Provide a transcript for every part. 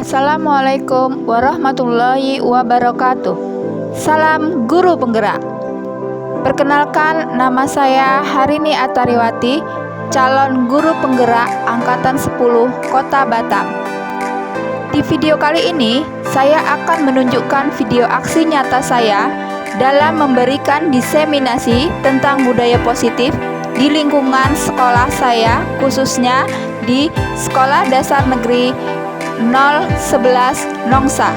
Assalamualaikum warahmatullahi wabarakatuh. Salam guru penggerak. Perkenalkan, nama saya Harini Atariwati, calon guru penggerak Angkatan 10 Kota Batam. Di video kali ini, saya akan menunjukkan video aksi nyata saya dalam memberikan diseminasi tentang budaya positif di lingkungan sekolah saya, khususnya di Sekolah Dasar Negeri 011 Nongsa.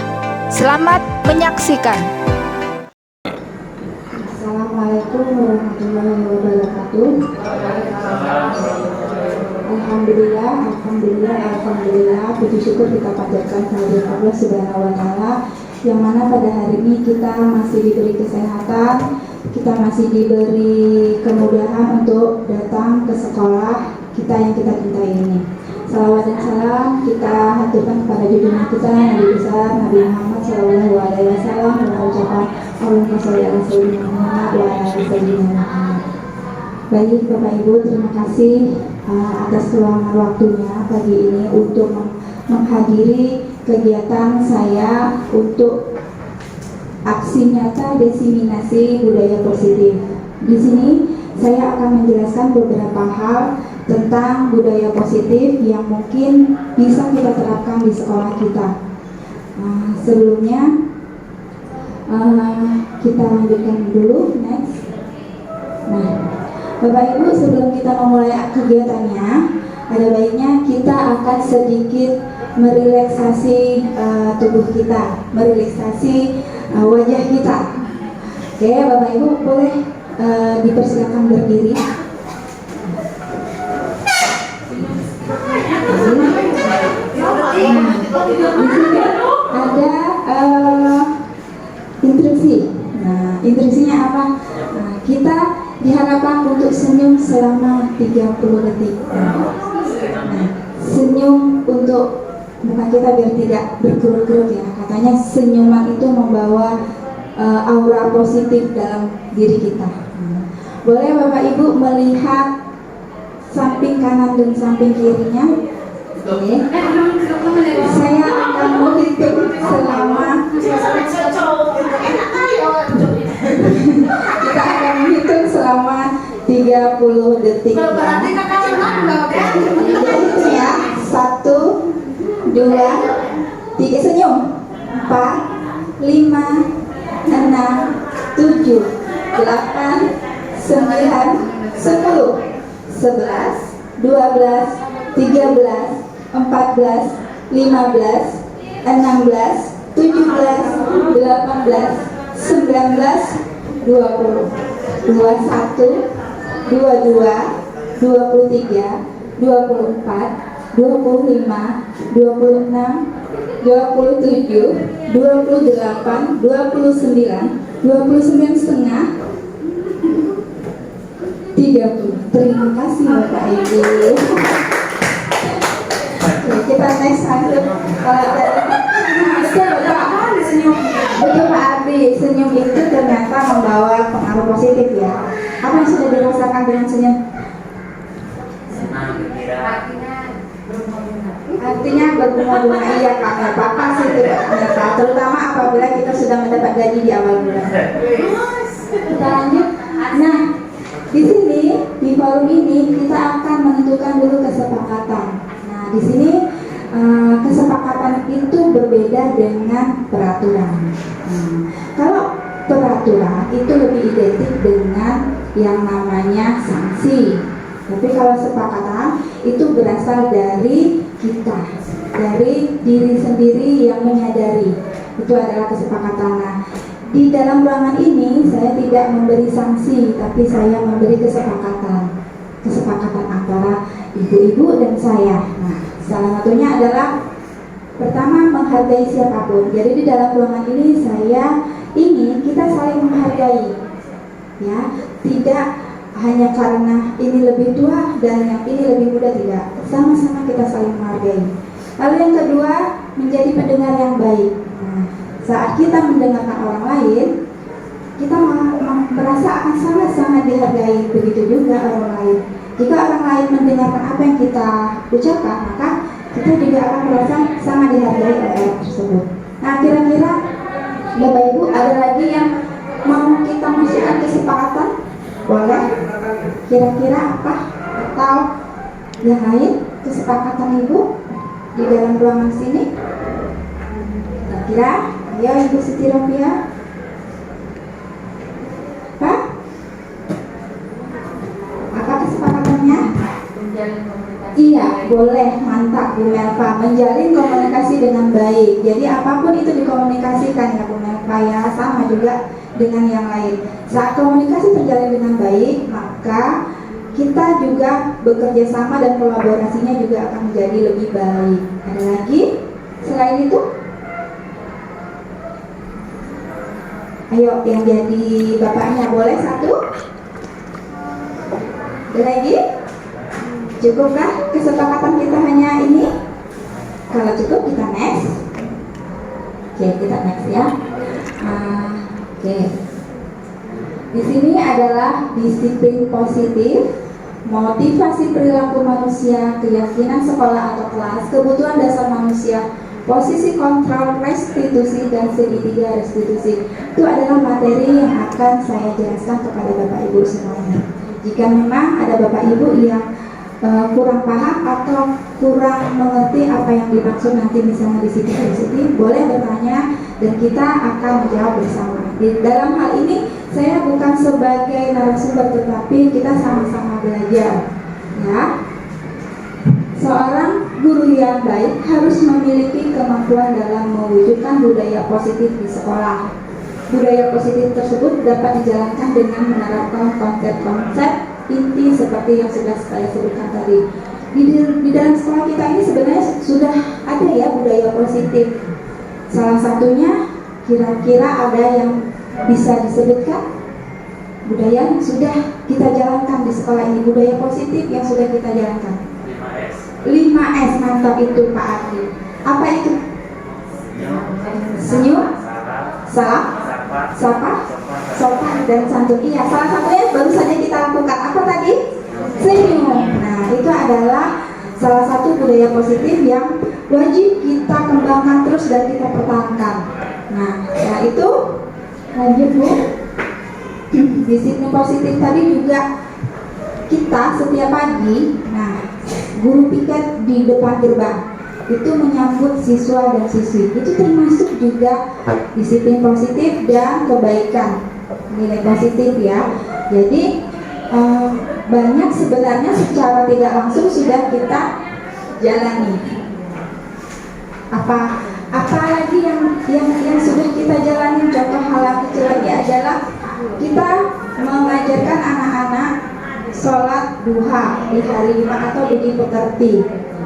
Selamat menyaksikan. Assalamualaikum warahmatullahi wabarakatuh. Alhamdulillah, puji syukur kita panjatkan kehadirat Allah Subhanahu wa Ta'ala, yang mana pada hari ini kita masih diberi kesehatan, kita masih diberi kemudahan untuk datang ke sekolah kita yang kita cintai ini. Salawat dan salam kita haturkan kepada junjungan kita Nabi besar Nabi Muhammad Sallallahu Alaihi Wasallam, dengan ucapan Allahumma sholli ala sayyidina Muhammad wa ala ali sayyidina Muhammad. Baik Bapak Ibu, terima kasih atas keluangan waktunya pagi ini untuk menghadiri kegiatan saya untuk aksi nyata diseminasi budaya positif. Di sini saya akan menjelaskan beberapa hal tentang budaya positif yang mungkin bisa kita terapkan di sekolah kita. Sebelumnya kita lanjutkan dulu, next. Nah, Bapak Ibu, sebelum kita memulai kegiatannya, ada baiknya kita akan sedikit merelaksasi tubuh kita, merelaksasi wajah kita. Oke, Bapak Ibu boleh dipersilakan berdiri. Di sini ada instruksi. Nah, instruksinya apa? Nah, kita diharapkan untuk senyum selama 30 detik. Nah, senyum untuk muka kita biar tidak berkerut-kerut ya. Katanya senyuman itu membawa aura positif dalam diri kita. Boleh Bapak Ibu melihat samping kanan dan samping kirinya. Oke. Saya akan menghitung selama kita akan menghitung selama 30 detik. Ya, 1, 2, 3, senyum. 4, 5, 6, 7, 8, 9, 10, 11, 12, 13, 14, 15, 16, 17, 18, 19, 20, 21, 22, 23, 24, 25, 26, 27, 28, 29, 29 setengah, 30. Terima kasih Bapak Ibu. Oke, kita next lanjut. Betul Pak Ardi, senyum itu ternyata membawa pengaruh positif ya. Apa yang sudah dirasakan dengan senyum? Artinya berbunga-bunga. Iya Pak, nggak apa-apa sih ternyata. Terutama apabila kita sudah mendapat gaji di awal bulan. Kita lanjut. Nah, di sini di forum ini kita akan menentukan dulu kesepakatan. Nah, di sini kesepakatan itu berbeda dengan peraturan. Kalau peraturan itu lebih identik dengan yang namanya sanksi. Tapi kalau kesepakatan itu berasal dari kita, dari diri sendiri yang menyadari. Itu adalah kesepakatan. Nah, di dalam ruangan ini saya tidak memberi sanksi, tapi saya memberi kesepakatan. Kesepakatan antara ibu-ibu dan saya. Nah, salah satunya adalah pertama menghargai siapapun. Jadi di dalam ruangan ini saya ingin kita saling menghargai, ya, tidak hanya karena ini lebih tua dan yang ini lebih muda, tidak. Sama-sama kita saling menghargai. Lalu yang kedua, menjadi pendengar yang baik. Nah, saat kita mendengarkan orang lain, kita merasa akan sangat-sangat dihargai. Begitu juga orang lain. Jika orang lain mendengarkan apa yang kita ucapkan, maka kita juga akan merasa sangat dihargai oleh orang tersebut. Nah, kira-kira Bapak Ibu ada lagi yang mau kita masukkan kesepakatan? Boleh? Kira-kira apa? Atau yang lain kesepakatan Ibu di dalam ruangan sini? Kira-kira, ayo Ibu Siti Rofiah. Apa? Apa kesepakatannya? Menjalin komunikasi. Iya, boleh, mantap Bu Melva. Menjalin komunikasi dengan baik. Jadi apapun itu dikomunikasikan ya Bu Melva ya, sama juga dengan yang lain. Saat komunikasi terjalin dengan baik, maka kita juga bekerja sama dan kolaborasinya juga akan menjadi lebih baik. Ada lagi selain itu? Ayo, yang jadi bapaknya boleh satu? Ada lagi? Cukupkah kesepakatan kita hanya ini? Kalau cukup kita next. Oke, kita next ya. Oke. Di sini adalah disiplin positif, motivasi perilaku manusia, keyakinan sekolah atau kelas, kebutuhan dasar manusia, posisi kontrol, restitusi, dan segitiga restitusi. Itu adalah materi yang akan saya jelaskan kepada Bapak Ibu semuanya. Jika memang ada Bapak Ibu yang kurang paham atau kurang mengerti apa yang dimaksud nanti misalnya di sini, boleh bertanya dan kita akan menjawab bersama. Di dalam hal ini saya bukan sebagai narasumber, tetapi kita sama-sama belajar. Ya, seorang guru yang baik harus memiliki kemampuan dalam mewujudkan budaya positif di sekolah. Budaya positif tersebut dapat dijalankan dengan menerapkan konsep-konsep inti seperti yang sudah saya sebutkan tadi. Di dalam sekolah kita ini sebenarnya sudah ada ya budaya positif. Salah satunya kira-kira ada yang bisa disebutkan budaya yang sudah kita jalankan di sekolah ini, budaya positif yang sudah kita jalankan. 5S, mantap itu Pak Ardi. Apa itu? Senyum, salam, sapa, sopan, dan santun. Iya, salah satunya baru saja kita lakukan. Apa tadi? Senyum. Nah, itu adalah salah satu budaya positif yang wajib kita kembangkan terus dan kita pertahankan. Nah, setelah itu lanjut Bu. Disiplin positif tadi juga kita setiap pagi, nah, guru piket di depan gerbang itu menyambut siswa dan siswi. Itu termasuk juga disiplin positif dan kebaikan, nilai positif ya. Jadi banyak sebenarnya secara tidak langsung sudah kita jalani. Apa lagi yang sudah kita jalani? Contoh hal yang kecil lagi adalah kita mengajarkan anak-anak sholat duha di hari Jumat atau budi pekerti.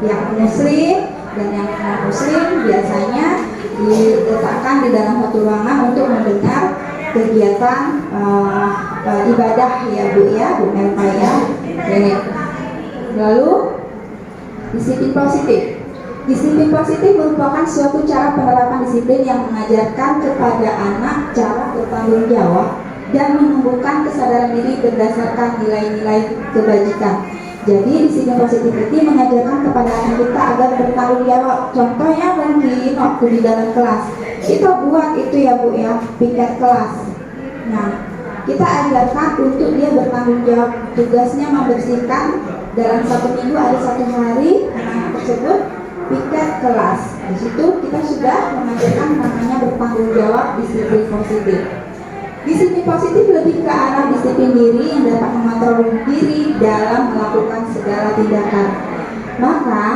Yang muslim dan yang non muslim biasanya diletakkan di dalam satu ruangan untuk mendengar kegiatan ibadah ya Bu ya, Bu Melva ya. Lalu disiplin positif. Disiplin positif merupakan suatu cara penerapan disiplin yang mengajarkan kepada anak cara bertanggung jawab dan menumbuhkan kesadaran diri berdasarkan nilai-nilai kebajikan. Jadi disiplin positif ini mengajarkan kepada anak kita agar bertanggung jawab. Contohnya mungkin waktu di dalam kelas kita buat itu ya Bu ya, piket kelas. Nah, kita ajarkan untuk dia bertanggung jawab. Tugasnya membersihkan dalam 1 minggu ada 1 hari anak tersebut piket kelas. Di situ kita sudah mengajarkan namanya bertanggung jawab disiplin positif. Disiplin positif lebih ke arah disiplin diri yang dapat mengontrol diri dalam melakukan segala tindakan. Maka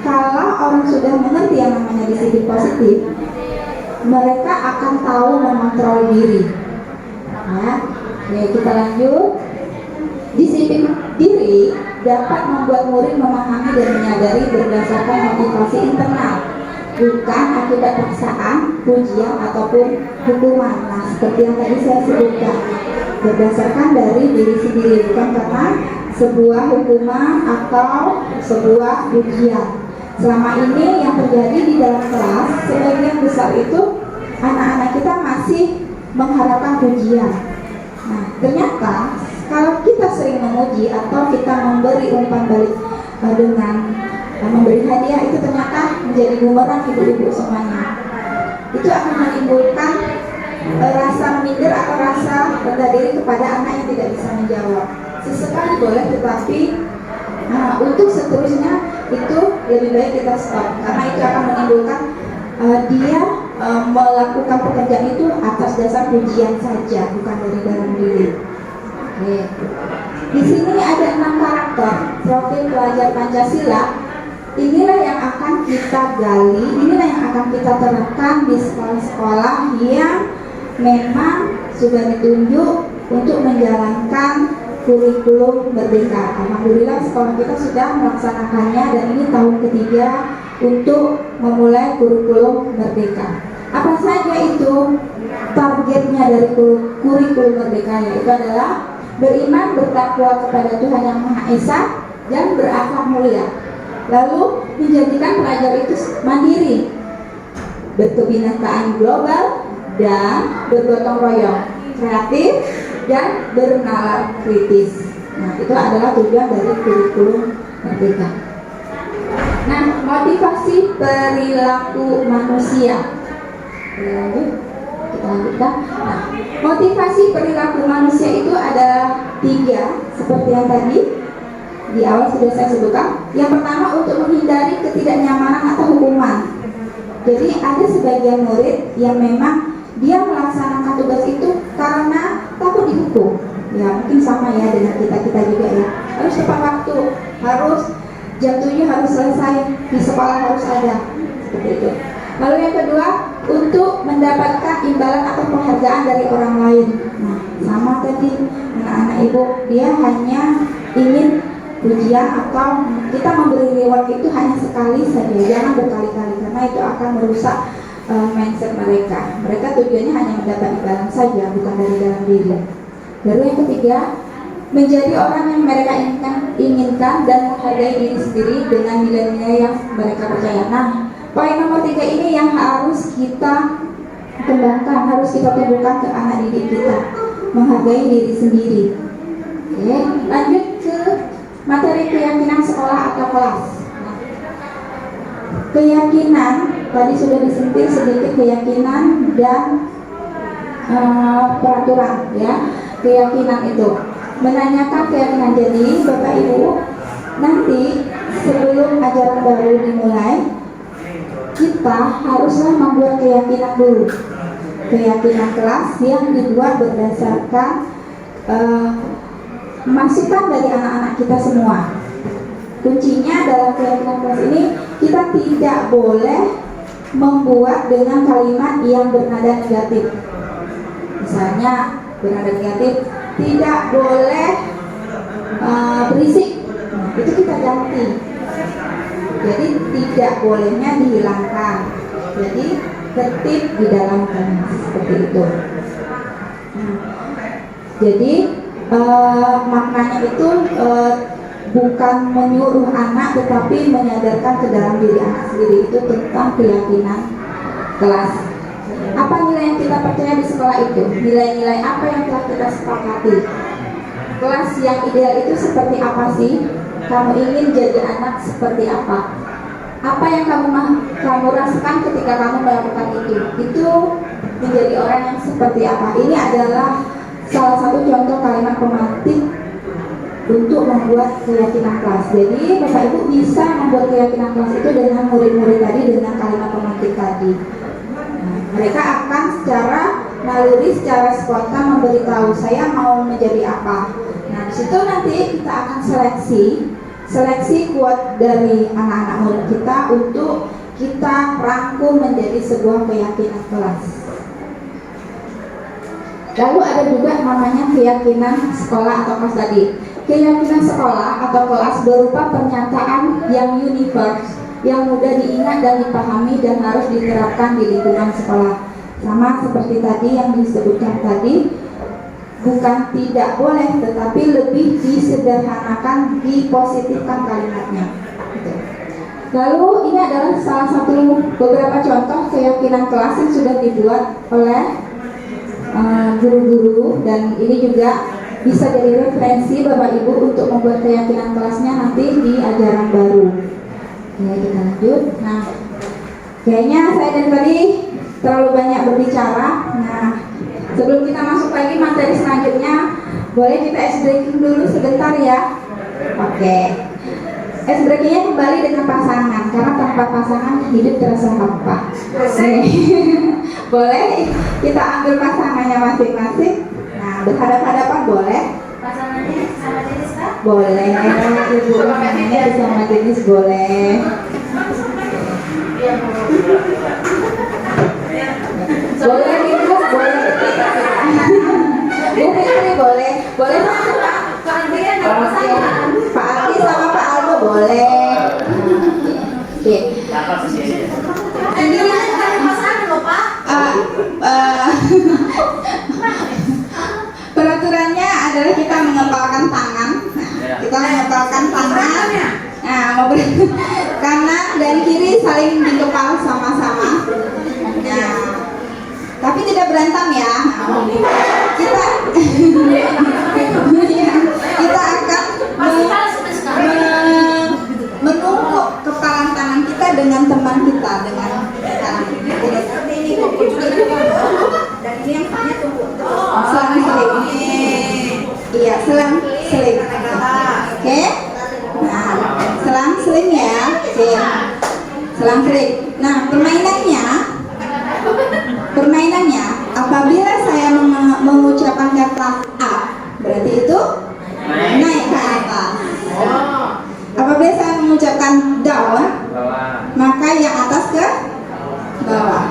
kalau orang sudah mengerti yang namanya disiplin positif, mereka akan tahu mengontrol diri. Ya, kita lanjut. Disiplin diri dapat membuat murid memahami dan menyadari berdasarkan motivasi internal, bukan akibat paksaan, pujian ataupun hukuman. Nah, seperti yang tadi saya sebutkan, berdasarkan dari diri sendiri, bukan karena sebuah hukuman atau sebuah pujian. Selama ini yang terjadi di dalam kelas, sebagian besar itu anak-anak kita masih mengharapkan pujian. Nah, ternyata kalau kita sering memuji atau kita memberi umpan balik dengan memberi hadiah itu ternyata menjadi bumerang ibu-ibu semuanya. Itu akan menimbulkan rasa minder atau rasa rendah diri kepada anak yang tidak bisa menjawab. Sesekali boleh, tetapi untuk seterusnya itu lebih baik kita stop, karena itu akan menimbulkan dia melakukan pekerjaan itu atas dasar pujian saja, bukan dari dalam diri. Oke. Di sini ada 6 karakter profil pelajar Pancasila. Inilah yang akan kita gali, inilah yang akan kita terapkan di sekolah-sekolah yang memang sudah ditunjuk untuk menjalankan kurikulum Merdeka. Alhamdulillah sekolah kita sudah melaksanakannya dan ini tahun ketiga untuk memulai kurikulum Merdeka. Apa saja itu targetnya dari kurikulum Merdeka? Yaitu adalah beriman, bertakwa kepada Tuhan Yang Maha Esa dan berakhlak mulia. Lalu menjadikan pelajar itu mandiri, berkebinekaan global dan bergotong royong, kreatif dan bernalar kritis. Nah, itu adalah tujuan dari kurikulum Merdeka. Nah, motivasi perilaku manusia. Kita lanjutkan. Nah, motivasi perilaku manusia itu ada 3, seperti yang tadi di awal sudah saya sebutkan. Yang pertama, untuk menghindari ketidaknyamanan atau hukuman. Jadi ada sebagian murid yang memang dia melaksanakan tugas itu karena takut dihukum. Ya mungkin sama ya dengan kita juga ya. Harus tepat waktu, harus jam 7 harus selesai, di sekolah harus ada, seperti itu. Lalu yang kedua, untuk mendapatkan imbalan atau penghargaan dari orang lain. Nah, sama tadi anak-anak ibu, dia hanya ingin pujian atau kita memberi reward itu hanya sekali saja, jangan berkali-kali, karena itu akan merusak mindset mereka. Mereka tujuannya hanya mendapat imbalan saja, bukan dari dalam diri. Lalu yang ketiga, menjadi orang yang mereka inginkan dan menghargai diri sendiri dengan nilai-nilai yang mereka percaya. Nah, poin nomor 3 ini yang harus kita kembangkan, harus kita tumbuhkan ke anak didik kita, menghargai diri sendiri. Oke, lanjut ke materi keyakinan sekolah atau kelas. Nah, keyakinan tadi sudah disentil sedikit, keyakinan dan peraturan ya. Keyakinan itu menanyakan keyakinan. Jadi Bapak Ibu, nanti sebelum ajaran baru dimulai, kita haruslah membuat keyakinan dulu. Keyakinan kelas yang dibuat berdasarkan masukan dari anak-anak kita semua. Kuncinya dalam keyakinan kelas ini, kita tidak boleh membuat dengan kalimat yang bernada negatif. Misalnya bernada negatif, tidak boleh berisik. Nah, itu kita ganti. Jadi tidak bolehnya dihilangkan. Jadi tertib di dalam kelas, seperti itu. Nah, jadi maknanya itu bukan menyuruh anak, tetapi menyadarkan ke dalam diri anak sendiri itu tentang keyakinan kelas. Apa nilai yang kita percaya di sekolah itu? Nilai-nilai apa yang telah kita sepakati? Kelas yang ideal itu seperti apa sih? Kamu ingin jadi anak seperti apa? Apa yang kamu rasakan ketika kamu melakukan itu? Itu menjadi orang yang seperti apa? Ini adalah salah satu contoh kalimat pemantik untuk membuat keyakinan kelas. Jadi Bapak Ibu bisa membuat keyakinan kelas itu dengan murid-murid tadi, dengan kalimat pemantik tadi. Nah, mereka akan secara naluri, secara spontan memberitahu saya mau menjadi apa. Nah, di situ nanti kita akan seleksi quote dari anak-anak murid kita untuk kita rangkum menjadi sebuah keyakinan kelas. Lalu ada juga namanya keyakinan sekolah atau kelas tadi. Keyakinan sekolah atau kelas berupa pernyataan yang universal, yang mudah diingat dan dipahami dan harus diterapkan di lingkungan sekolah. Sama seperti tadi yang disebutkan tadi, bukan tidak boleh, tetapi lebih disederhanakan, dipositifkan kalimatnya. Lalu ini adalah salah satu beberapa contoh keyakinan kelas yang sudah dibuat oleh guru-guru, dan ini juga bisa jadi referensi Bapak Ibu untuk membuat keyakinan kelasnya nanti di ajaran baru. Oke, kita lanjut. Nah, kayaknya saya dari tadi terlalu banyak berbicara. Nah, sebelum kita masuk lagi materi selanjutnya, boleh kita ice breaking dulu sebentar ya. Oke. Ice breakingnya kembali dengan pasangan, karena tanpa pasangan hidup terasa hampa. Oke. Boleh kita ambil pasangannya masing-masing. Nah, berhadapan-hadapan boleh. Pasangannya sama jenis Kak? Boleh, ibu namanya bersama jenis boleh. Boleh ibu, boleh. Bu Fitri boleh, boleh Kak Andrian ada Oke. pasangan. Pak Ati sama Pak Aldo boleh. Oke. Andrian ada pasangan loh Pak. Peraturannya adalah kita mengepalkan tangan. Nah, kita mengepalkan tangan. Nah, kanan dan kiri saling dikepal sama-sama. Nah, tapi tidak berantem ya. Kita kita akan menumpuk kepalan tangan kita dengan teman kita dengan tangan. Jadi seperti ini. Dan ini yang hanya tumpuk. Selang selip. Iya, selang selip. Oke. Nah, selang selip ya. Oke. Selang selip. Nah, permainannya apabila saya mengucapkan kata up, berarti itu naik ke atas. Apabila saya mengucapkan down, maka yang atas ke bawah.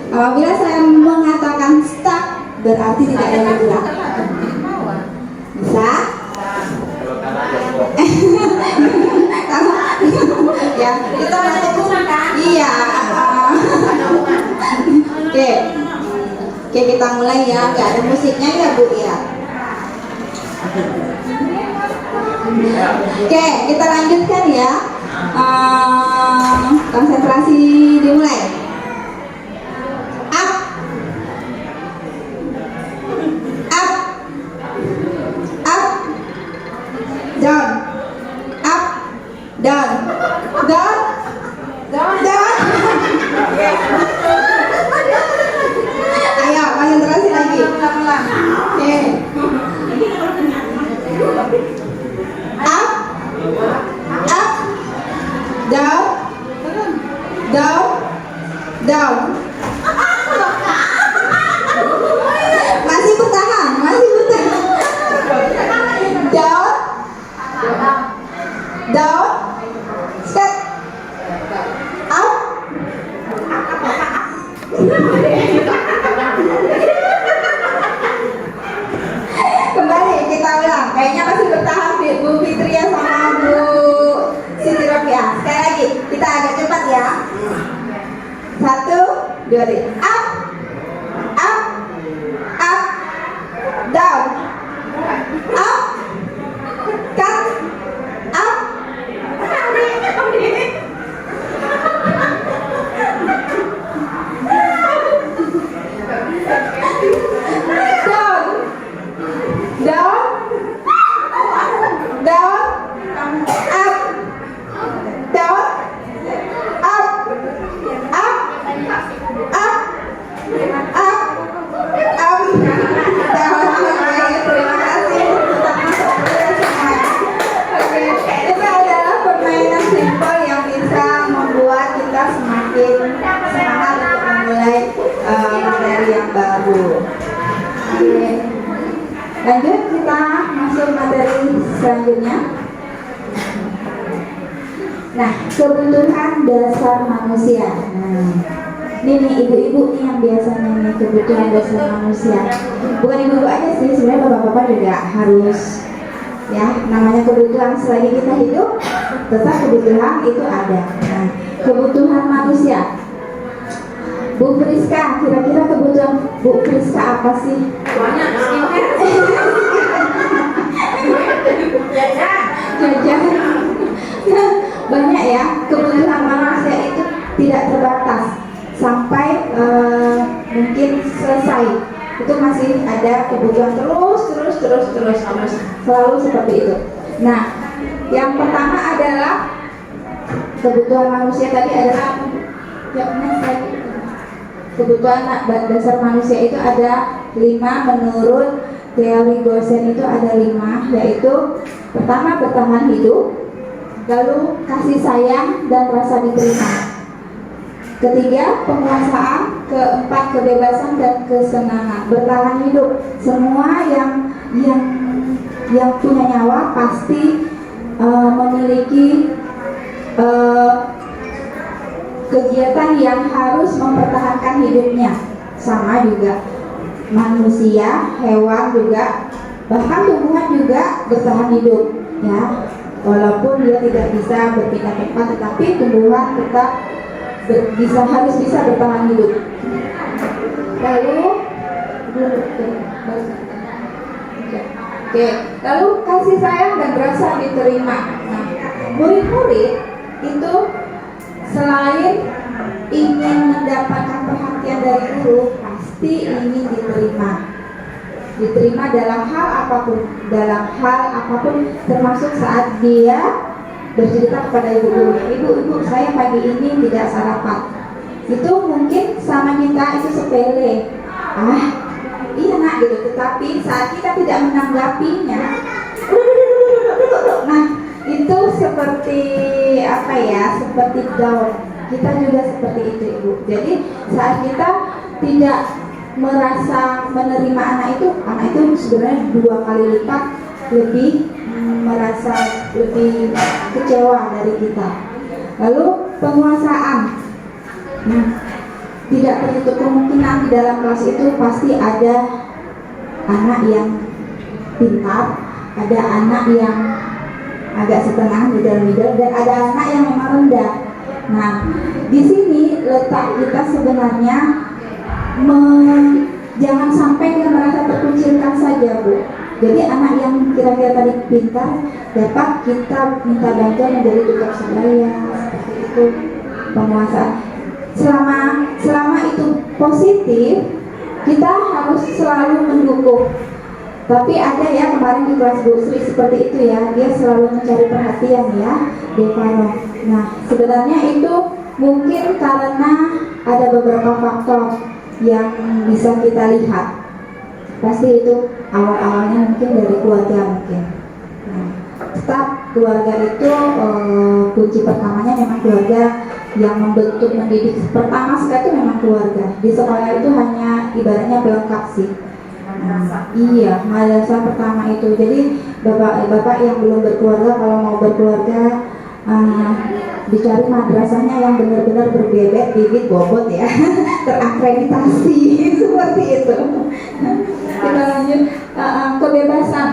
Apabila saya mengatakan stop, berarti tidak ada yang gerak. Bisa? Ya, kita iya. Oke. Oke, kita mulai ya. Nggak ada musiknya ya, Bu ya. Oke, kita lanjutkan ya. Konsentrasi dimulai. Up, up, up, down, up, down, down, down, down. Ayo, konsentrasi lagi. Oke. Up, up, down, down, down. Masih bertahan, down, down, step, up. Kembali kita ulang. Kayaknya masih bertahan Bu Fitria sama Bu Siti Rofia. Sekali lagi, kita agak cepat ya. 1, 2, 3. Up, up, up, down, up, cut, up. Down, down, up, down, up, up, up, up, up, down. Terima kasih. Oke, itu adalah permainan simpel yang bisa membuat kita semakin semangat untuk memulai materi yang baru. Oke. Lanjut, kita masuk materi selanjutnya. Nah, kebutuhan dasar manusia. Nah, ini nih ibu-ibu nih yang biasanya nih kebutuhan dasar manusia. Bukan ibu-ibu aja sih, sebenarnya bapak-bapak juga harus ya. Namanya kebutuhan selagi kita hidup, tetap kebutuhan itu ada. Nah, kebutuhan manusia. Bu Friska, kira-kira kebutuhan Bu Friska apa sih? Banyak Jajan. Banyak ya, kebutuhan manusia itu tidak terbatas sampai mungkin selesai. Itu masih ada kebutuhan terus selalu seperti itu. Nah, yang pertama adalah kebutuhan manusia tadi adalah ya, next lagi. Kebutuhan dasar manusia itu ada 5 menurut teori Gosen itu ada 5, yaitu pertama bertahan hidup, lalu kasih sayang dan rasa diterima, ketiga penguasaan, keempat kebebasan dan kesenangan. Bertahan hidup, semua yang punya nyawa pasti memiliki kegiatan yang harus mempertahankan hidupnya. Sama juga manusia, hewan juga, bahkan tumbuhan juga bertahan hidup ya. Walaupun dia tidak bisa berpindah tempat, tetapi tumbuhan tetap harus bisa bertahan hidup. Lalu kasih sayang dan rasa diterima. Nah, murid-murid itu selain ingin mendapatkan perhatian dari guru, pasti ingin diterima dalam hal apapun, termasuk saat dia bercerita kepada ibu, saya pagi ini tidak sarapan. Itu mungkin sama kita itu sepele, iya nak gitu, tetapi saat kita tidak menanggapinya, nah itu seperti apa ya, seperti down. Kita juga seperti itu ibu. Jadi saat kita tidak merasa menerima anak itu sebenarnya 2 kali lipat lebih merasa lebih kecewa dari kita. Lalu penguasaan. Nah, tidak tertutup kemungkinan di dalam kelas itu pasti ada anak yang pintar, ada anak yang agak setengah, middle, dan ada anak yang memang rendah. Nah, di sini letak kita sebenarnya jangan sampai dia merasa terkucilkan saja, Bu. Jadi anak yang kira-kira tadi pintar dapat kita minta bantuan menjadi tukang sebaya, seperti itu, penguasaan. Selama itu positif, kita harus selalu mendukung. Tapi ada ya kemarin di kelas Bu Sri seperti itu ya, dia selalu mencari perhatian ya, Devano. Nah, sebenarnya itu mungkin karena ada beberapa faktor yang bisa kita lihat. Pasti itu awal-awalnya mungkin dari keluarga mungkin. Nah, tetap keluarga itu kunci pertamanya memang keluarga yang membentuk, mendidik. Pertama sekali itu memang keluarga. Di sekolah itu hanya ibaratnya pelengkap sih. Iya, madrasah pertama itu. Jadi bapak yang belum berkeluarga, kalau mau berkeluarga dicari madrasahnya yang benar-benar berbebek, bibit, bobot ya, terakreditasi seperti itu. Kita lanjut kebebasan.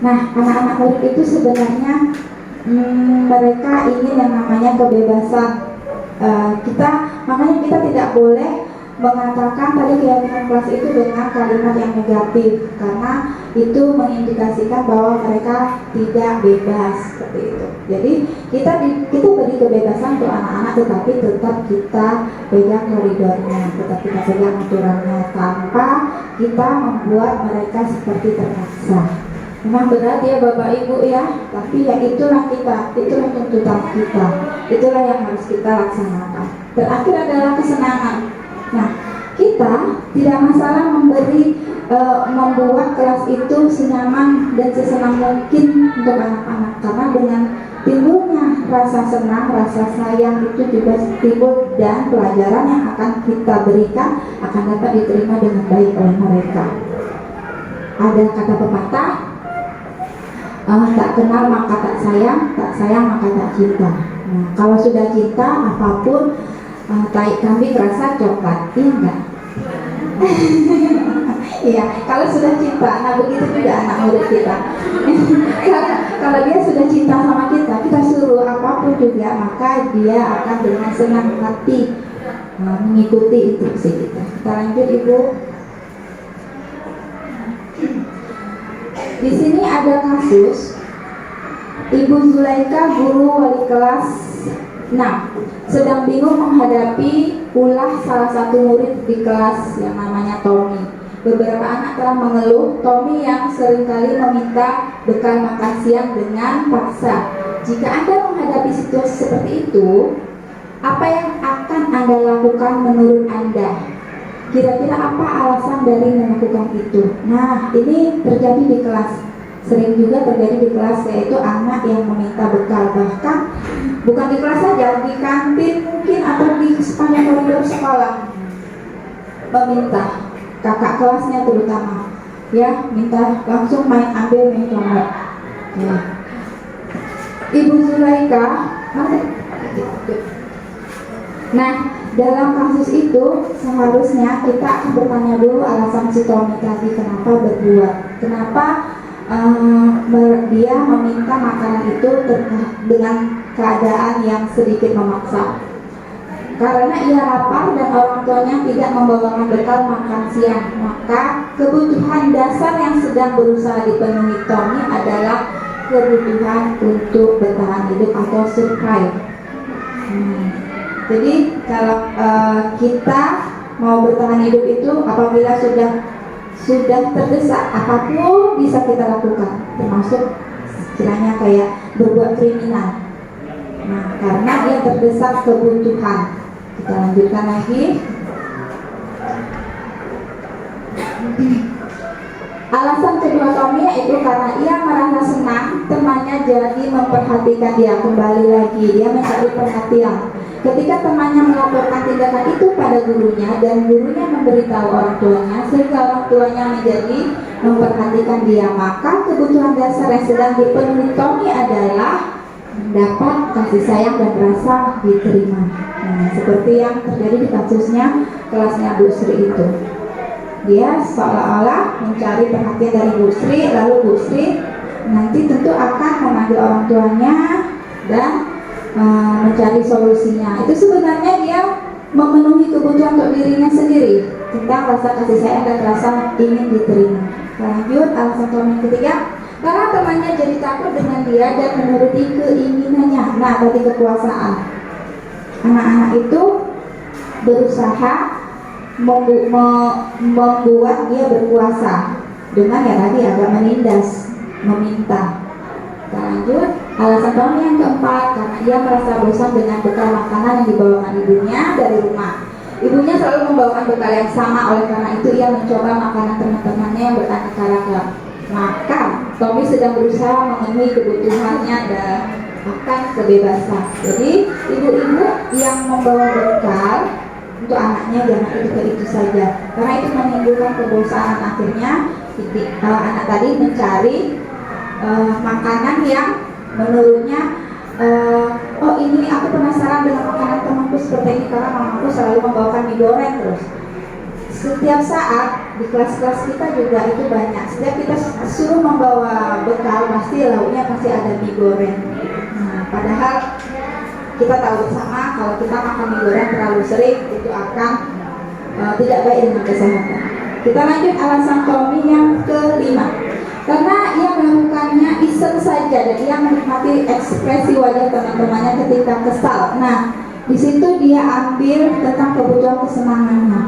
Nah, anak-anak murid itu sebenarnya mereka ingin yang namanya kebebasan. Makanya kita tidak boleh mengatakan tadi keyakinan kelas itu dengan kalimat yang negatif, karena itu mengindikasikan bahwa mereka tidak bebas seperti itu. Jadi kita beri kebebasan untuk anak-anak, tetapi tetap kita pegang koridornya, tetap kita pegang aturannya, tanpa kita membuat mereka seperti terpaksa. Memang berat ya Bapak Ibu ya, tapi ya itulah kita, itulah tuntutan kita, itulah yang harus kita laksanakan. Terakhir adalah kesenangan. Nah, kita tidak masalah membuat kelas itu senyaman dan sesenang mungkin untuk anak-anak, karena dengan timbulnya rasa senang, rasa sayang itu juga timbul, dan pelajaran yang akan kita berikan akan dapat diterima dengan baik oleh mereka. Ada kata pepatah, tak kenal maka tak sayang maka tak cinta. Nah, kalau sudah cinta, apapun tai kambing rasa coklat, iya enggak? Iya, kalau sudah cinta, nah begitu juga anak murid kita. Kalau dia sudah cinta sama kita suruh apapun juga, maka dia akan dengan senang hati mengikuti instruksi kita. Kita lanjut Ibu. Di sini ada kasus Ibu Zulaika, guru wali kelas 6, sedang bingung menghadapi ulah salah satu murid di kelas yang namanya Tommy. Beberapa anak telah mengeluh Tommy yang seringkali meminta bekal makan siang dengan paksa. jika Anda menghadapi situasi seperti itu, apa yang akan Anda lakukan menurut Anda? Kira-kira apa alasan dari melakukan itu? Nah, ini terjadi di kelas. Sering juga terjadi di kelas, yaitu anak yang meminta bekal. Bahkan bukan di kelas saja, di kantin mungkin atau di sepanjang koridor sekolah meminta, kakak kelasnya terutama, ya, minta langsung ambil main coklat. Ya. Ibu Zulaika, nah, dalam kasus itu seharusnya kita akan bertanya dulu alasan si Tommy tadi kenapa berbuat, kenapa dia meminta makanan itu dengan keadaan yang sedikit memaksa. Karena ia lapar dan orang tuanya tidak membawakan bekal makan siang, maka kebutuhan dasar yang sedang berusaha dipenuhi Tommy adalah kebutuhan untuk bertahan hidup atau survive. Jadi kalau kita mau bertahan hidup itu apabila sudah terdesak, apapun bisa kita lakukan, termasuk kiranya kayak berbuat kriminal. Nah, karena dia terdesak kebutuhan. Kita lanjutkan lagi. Alasan kedua Tommy yaitu karena ia merasa senang temannya jadi memperhatikan dia. Kembali lagi, dia mencari perhatian. Ketika temannya melaporkan tindakan itu pada gurunya dan gurunya memberitahu orang tuanya, sehingga orang tuanya menjadi memperhatikan dia, maka kebutuhan dasar yang sedang dipenuhi Tommy adalah mendapat kasih sayang dan rasa diterima. Nah, seperti yang terjadi di kasusnya kelasnya Bu Sri itu. Dia seolah-olah mencari perhatian dari Bu Sri, lalu Bu Sri nanti tentu akan memanggil orang tuanya dan mencari solusinya. Itu sebenarnya dia memenuhi kebutuhan untuk dirinya sendiri tentang rasa kasih sayang dan rasa ingin diterima. Lanjut, alasan Tommy ketiga, karena temannya jadi takut dengan dia dan menuruti keinginannya. Nah, tadi kekuasaan. Anak-anak itu berusaha membuat dia berkuasa dengan ya tadi agak menindas, meminta. Kita lanjut, alasan Tommy yang keempat, karena ia merasa bosan dengan bekal makanan yang dibawakan ibunya dari rumah. Ibunya selalu membawakan bekal yang sama, oleh karena itu ia mencoba makanan teman-temannya yang beraneka ragam. Maka Tommy sedang berusaha memenuhi kebutuhannya dan akan kebebasan. Jadi ibu-ibu yang membawa bekal untuk anaknya jangan itu saja, karena itu menimbulkan kebosanan. Akhirnya anak tadi mencari makanan yang menurutnya oh ini aku penasaran dengan makanan temanku seperti ini karena mamaku selalu membawakan mie goreng terus. Setiap saat di kelas-kelas kita juga itu banyak. Setiap kita suruh membawa bekal pasti lauknya pasti ada mie goreng. Nah, padahal kita tahu bersama kalau kita makan mie goreng terlalu sering itu akan tidak baik dengan kesehatan. Kita lanjut alasan Tommy yang kelima. Karena ia melakukannya iseng saja dan ia menikmati ekspresi wajah teman-temannya ketika kesal. Nah, di situ dia ambil tentang kebutuhan kesenangannya.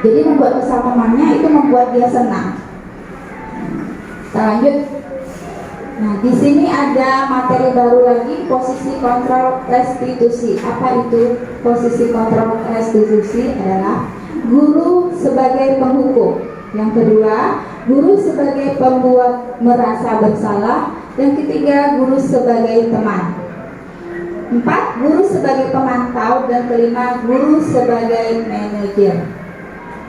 Jadi membuat kesal temannya itu membuat dia senang. Kita lanjut. Nah, di sini ada materi baru lagi, posisi kontrol restitusi. Apa itu posisi kontrol restitusi? Adalah guru sebagai penghukum. Yang kedua, guru sebagai pembuat merasa bersalah. Yang ketiga, guru sebagai teman. 4, guru sebagai pemantau. Dan kelima, guru sebagai manajer.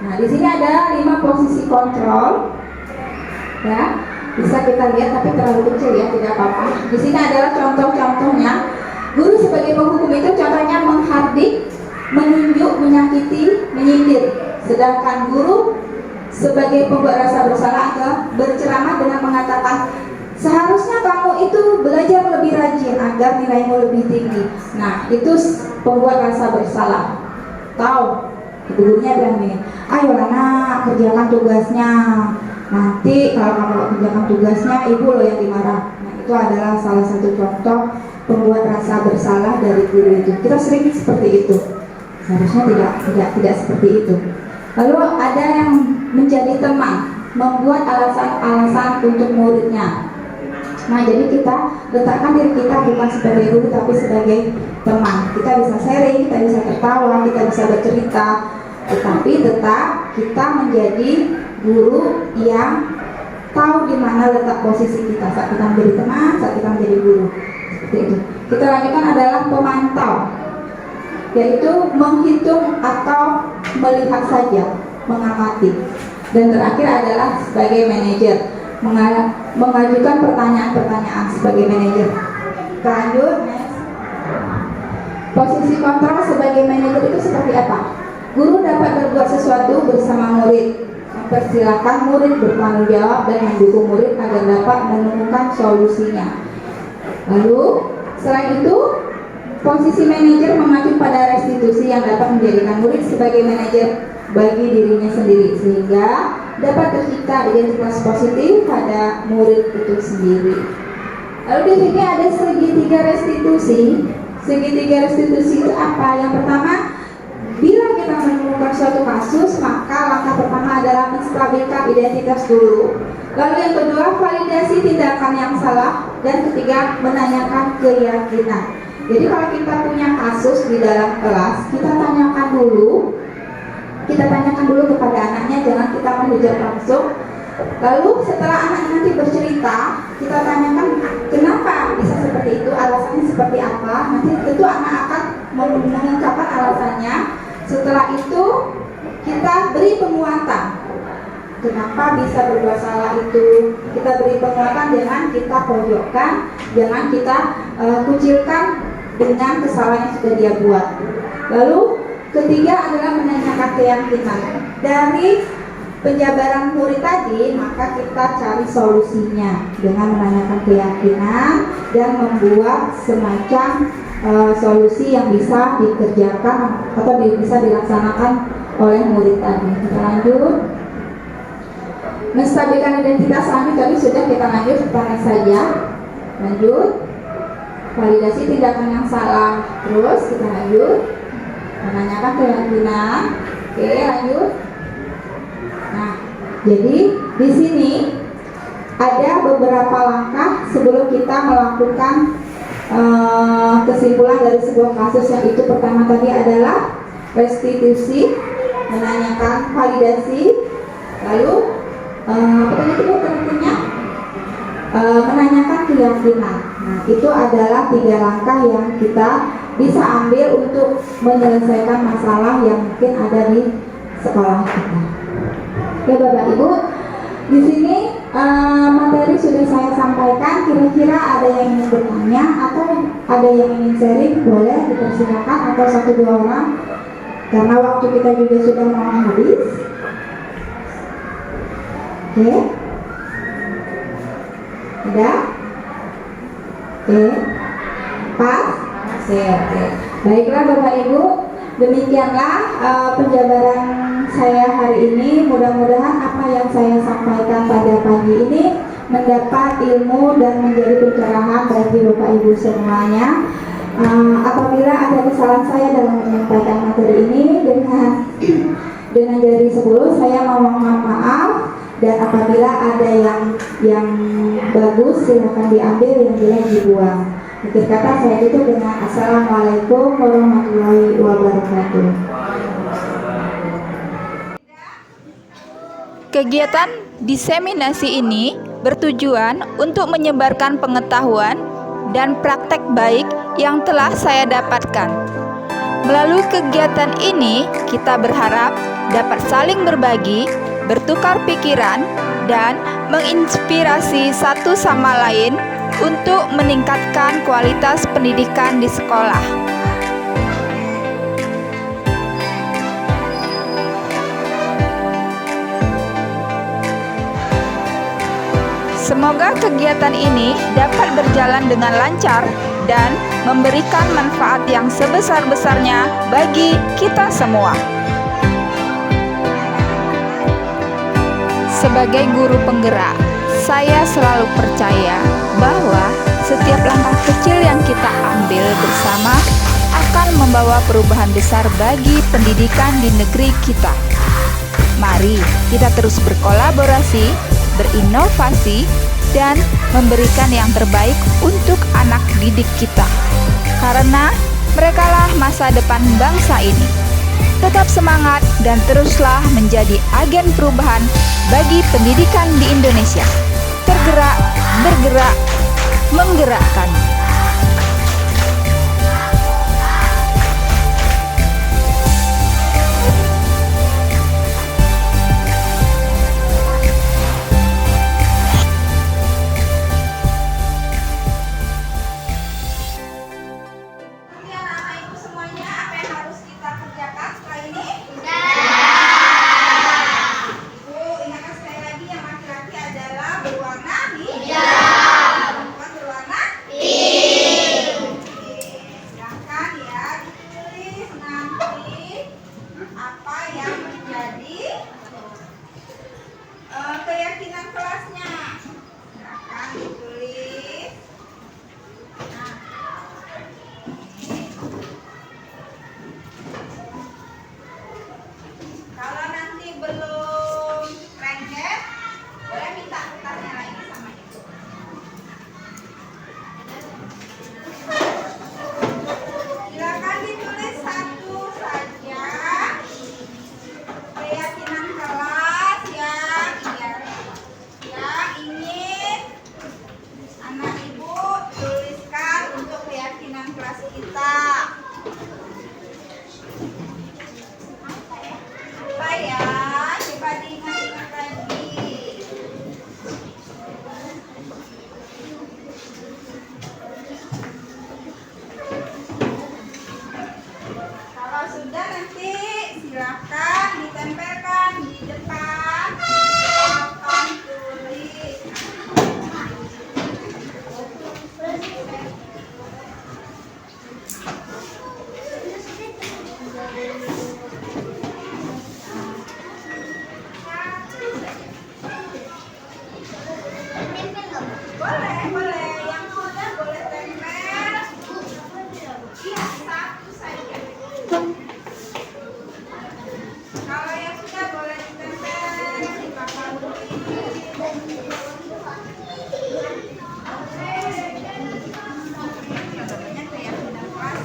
Nah, di sini ada 5 posisi kontrol. Ya, bisa kita lihat tapi terlalu kecil ya, tidak apa-apa. Di sini adalah contoh-contohnya. Guru sebagai penghukum itu contohnya menghardik, menunjuk, menyakiti, menyindir. Sedangkan guru sebagai pembuat rasa bersalah atau berceramah dengan mengatakan seharusnya kamu itu belajar lebih rajin agar nilaimu lebih tinggi. Nah, itu pembuat rasa bersalah. Tahu? Gurunya bilang gini, ayo anak kerjakan tugasnya. Nanti kalau kamu kerjakan tugasnya, ibu loh yang dimarah. Nah, itu adalah salah satu contoh pembuat rasa bersalah dari guru itu. Kita sering seperti itu. Seharusnya tidak seperti itu. Lalu ada yang menjadi teman, membuat alasan-alasan untuk muridnya. Nah, jadi kita letakkan diri kita bukan sebagai guru tapi sebagai teman. Kita bisa sharing, kita bisa tertawa, kita bisa bercerita, tetapi tetap kita menjadi guru yang tahu di mana letak posisi kita saat kita menjadi teman, saat kita menjadi guru. Seperti itu. Kita lanjutkan adalah pemantau, yaitu menghitung atau melihat saja, mengamati. Dan terakhir adalah sebagai manajer, mengajukan pertanyaan-pertanyaan sebagai manajer. Kita lanjut. Posisi kontrol sebagai manajer itu seperti apa? Guru dapat berbuat sesuatu bersama murid, mempersilahkan murid bertanggung jawab dan mendukung murid agar dapat menemukan solusinya. Lalu selain itu, posisi manajer mengacu pada restitusi yang dapat menjadikan murid sebagai manajer bagi dirinya sendiri, sehingga dapat tercipta identitas positif pada murid itu sendiri. Lalu di sini ada segitiga restitusi. Segitiga restitusi itu apa? Yang pertama, bila kita menemukan suatu kasus, maka langkah pertama adalah menstabilkan identitas dulu. Lalu yang kedua, validasi tindakan yang salah. Dan ketiga, menanyakan keyakinan. Jadi kalau kita punya kasus di dalam kelas, kita tanyakan dulu kepada anaknya, jangan kita menjawab langsung. Lalu setelah anak nanti bercerita, kita tanyakan kenapa bisa seperti itu, alasannya seperti apa. Nanti tentu anak akan mengungkapkan alasannya. Setelah itu kita beri penguatan. Kenapa bisa berbuat salah itu? Kita beri penguatan, jangan kita pojokkan, jangan kita kucilkan dengan kesalahan yang sudah dia buat. Lalu ketiga adalah menanyakan keyakinan. Dari penjabaran murid tadi, maka kita cari solusinya dengan menanyakan keyakinan dan membuat semacam solusi yang bisa dikerjakan atau bisa dilaksanakan oleh murid tadi. Kita lanjut. Menstabilkan identitas kami tadi sudah, kita lanjut next saja. Lanjut. Validasi tindakan yang salah. Terus kita lanjut. Menanyakan keyakinan. Oke, lanjut. Nah, jadi di sini ada beberapa langkah sebelum kita melakukan kesimpulan dari sebuah kasus, yang itu pertama tadi adalah restitusi, menanyakan validasi, lalu menanyakan keyakinan. Nah, itu adalah 3 langkah yang kita bisa ambil untuk menyelesaikan masalah yang mungkin ada di sekolah kita. Oke Bapak Ibu, di sini materi sudah saya sampaikan. Kira-kira ada yang ingin bertanya atau ada yang ingin sharing, boleh dipersilakan, atau 1-2 orang, karena waktu kita juga sudah mau habis. Oke, udah? Oke, pas? Oke. Baiklah Bapak Ibu, demikianlah penjabaran saya hari ini. Mudah-mudahan apa yang saya sampaikan pada pagi ini mendapat ilmu dan menjadi pencerahan bagi Bapak Ibu semuanya. Apabila ada kesalahan saya dalam menyampaikan materi ini, dengan jari 10 saya mohon maaf. Dan apabila ada yang bagus, silakan diambil, yang jelek dibuang. Akhir kata saya tutup dengan Assalamualaikum warahmatullahi wabarakatuh. Kegiatan diseminasi ini bertujuan untuk menyebarkan pengetahuan dan praktek baik yang telah saya dapatkan. Melalui kegiatan ini, kita berharap dapat saling berbagi, bertukar pikiran, dan menginspirasi satu sama lain untuk meningkatkan kualitas pendidikan di sekolah. Semoga kegiatan ini dapat berjalan dengan lancar dan memberikan manfaat yang sebesar-besarnya bagi kita semua. Sebagai guru penggerak, saya selalu percaya bahwa setiap langkah kecil yang kita ambil bersama akan membawa perubahan besar bagi pendidikan di negeri kita. Mari kita terus berkolaborasi, berinovasi, dan memberikan yang terbaik untuk anak didik kita. Karena merekalah masa depan bangsa ini. Tetap semangat dan teruslah menjadi agen perubahan bagi pendidikan di Indonesia. Tergerak, bergerak, menggerakkan. Keyakinan kelasnya akan ditulis. Kalau nanti belum lengket, boleh minta kertasnya lagi sama ibu. Silakan ditulis satu saja keyakinan kelas yang ingin anak ibu tuliskan untuk keyakinan kelas kita. Apa ya? Coba diingat-ingat lagi. Kalau sudah nanti silakan ditempelkan di depan papan tulis. Boleh. Yang sudah boleh tempel. Iya, satu saja. Kalau yang sudah boleh ditempel di papan tulis. Contohnya keyakinan kelas.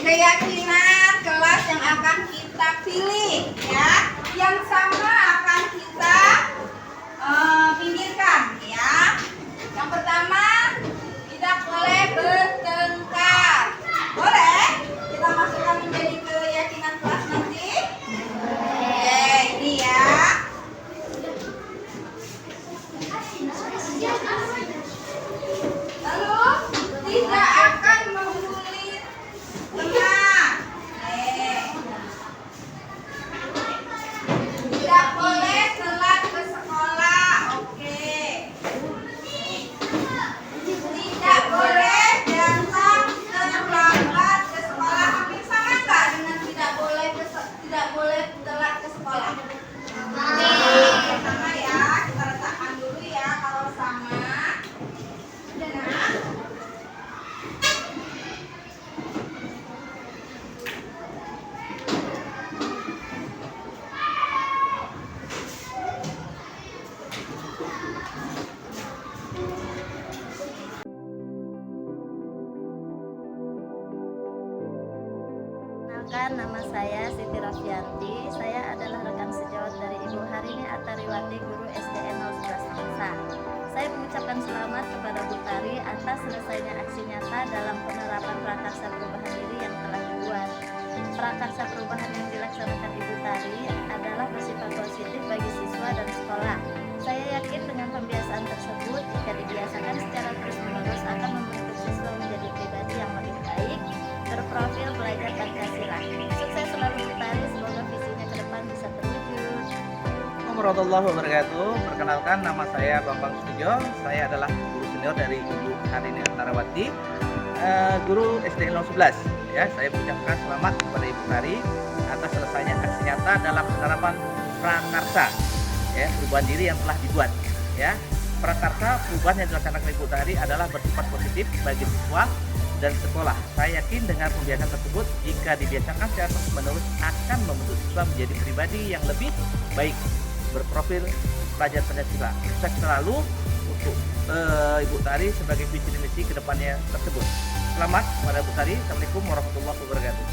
keyakinan kelas yang akan kita pilih ya. Yang sama akan kita pinggirkan ya. Yang pertama, tidak boleh bertengkar. Boleh? Kita masukkan menjadi keyakinan kelas nanti. Oke, ini ya. Lalu tidak akan membuli teman. Tidak boleh telat ke sekolah. Oke. Tidak boleh datang terlambat ke sekolah. Hampir sama nggak dengan tidak boleh telat ke sekolah? Sama ya. Kita letakkan dulu ya kalau sama. Udah nah. Perkenalkan, nama saya Siti Raffianti. Saya adalah rekan sejawat dari Ibu Harini Atariwati, guru SDN 011 Mangsa. Saya mengucapkan selamat kepada Bu Tari atas selesainya aksi nyata dalam penerapan prakarsa perubahan diri yang telah dibuat. Prakarsa perubahan yang dilaksanakan Ibu Tari adalah bersifat positif bagi siswa dan sekolah. Saya yakin dengan pembiasaan tersebut, jika dibiasakan secara terus-menerus, akan membentuk siswa menjadi pribadi yang lebih baik, berprofil belajar Pancasila. Sukses selalu Bu Tari, semoga visinya ke depan bisa terwujud. Assalamualaikum warahmatullahi wabarakatuh. Perkenalkan, nama saya Bambang Sujo. Saya adalah guru senior dari Ibu Harini Atariwati, guru SDN 011. Ya, saya mengucapkan selamat kepada Ibu Tari atas selesainya aksi nyata dalam penerapan prakarsa ya, perubahan diri yang telah dibuat. Ya, prakarsa perubahan yang dilaksanakan Ibu Tari adalah bersifat positif bagi siswa dan sekolah. Saya yakin dengan pembiasaan tersebut, jika dibiasakan secara terus-menerus, akan membentuk siswa menjadi pribadi yang lebih baik, berprofil pelajar Pancasila. Sukses selalu untuk Ibu Tari sebagai visi dan misi kedepannya tersebut. Selamat kepada Bu Tari. Assalamualaikum warahmatullahi wabarakatuh.